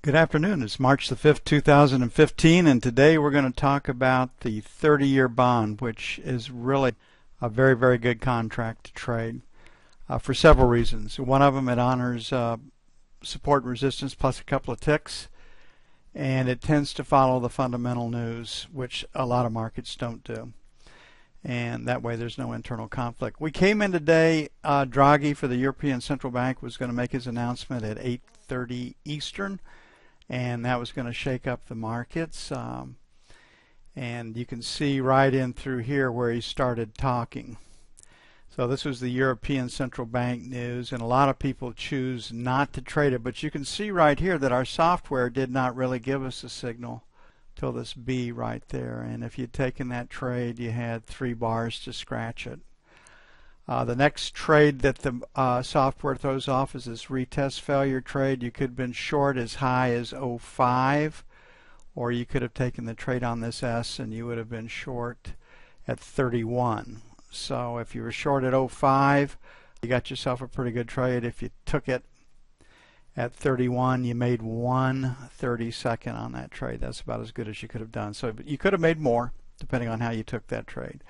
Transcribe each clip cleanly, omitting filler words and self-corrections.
Good afternoon. It's March the 5th, 2015, and today we're going to talk about the 30-year bond, which is really a very, very good contract to trade for several reasons. One of them, it honors support and resistance plus a couple of ticks, and it tends to follow the fundamental news, which a lot of markets don't do. And that way there's no internal conflict. We came in today, Draghi for the European Central Bank was going to make his announcement at 8:30 Eastern. And that was going to shake up the markets. And you can see right in through here where he started talking. So this was the European Central Bank news, and a lot of people choose not to trade it. But you can see right here that our software did not really give us a signal till this B right there. And if you'd taken that trade, you had 3 bars to scratch it. The next trade that the software throws off is this retest failure trade. You could have been short as high as 05, or you could have taken the trade on this S and you would have been short at 31. So if you were short at 05, you got yourself a pretty good trade. If you took it at 31, you made 1/32 on that trade. That's about as good as you could have done. So you could have made more depending on how you took that trade.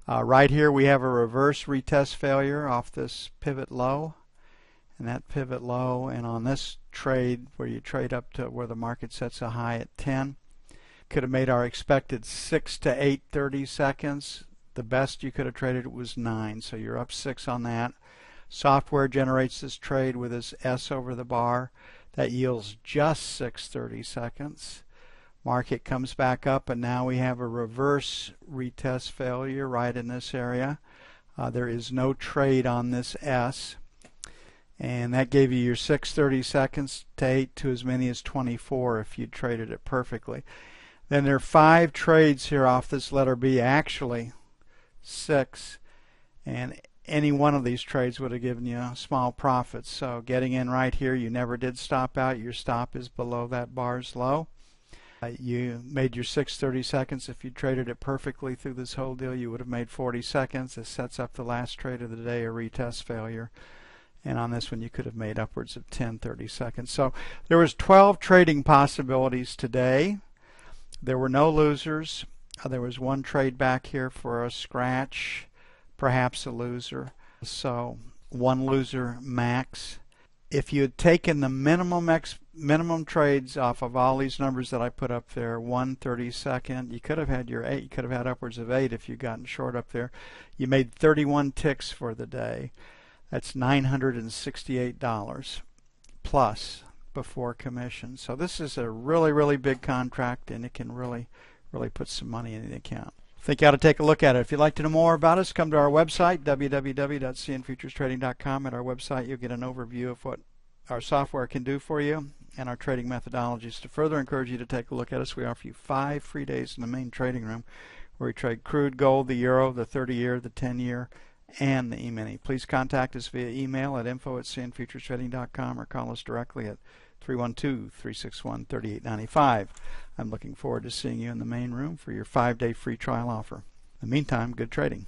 Right here we have a reverse retest failure off this pivot low, and that pivot low, and on this trade where you trade up to where the market sets a high at 10, could have made our expected 6 to 8/30 seconds. The best you could have traded was 9, so you're up 6 on that. Software generates this trade with this S over the bar that yields just 6/30 seconds. Market comes back up, and now we have a reverse retest failure right in this area. There is no trade on this S, and that gave you your 6/30 seconds to 8 to as many as 24 if you traded it perfectly. Then there are 5 trades here off this letter B, actually 6, and any one of these trades would have given you small profits. So getting in right here, you never did stop out. Your stop is below that bar's low. You made your 6/30 seconds. If you traded it perfectly through this whole deal, you would have made 40 seconds. This sets up the last trade of the day, a retest failure. And on this one, you could have made upwards of 10/30 seconds. So there was 12 trading possibilities today. There were no losers. There was one trade back here for a scratch, perhaps a loser. So one loser max. If you had taken the minimum trades off of all these numbers that I put up there, 1/32, you could have had your 8. You could have had upwards of 8 if you'd gotten short up there. You made 31 ticks for the day. That's $968 plus before commission. So this is a really, really big contract, and it can really, really put some money in the account. I think you ought to take a look at it. If you'd like to know more about us, come to our website, www.cnfuturestrading.com. At our website, you'll get an overview of what our software can do for you and our trading methodologies. To further encourage you to take a look at us, we offer you 5 free days in the main trading room where we trade crude, gold, the euro, the 30-year, the 10-year, and the E-mini. Please contact us via email at info@cnfuturestrading.com or call us directly at 312-361-3895. I'm looking forward to seeing you in the main room for your 5-day free trial offer. In the meantime, good trading.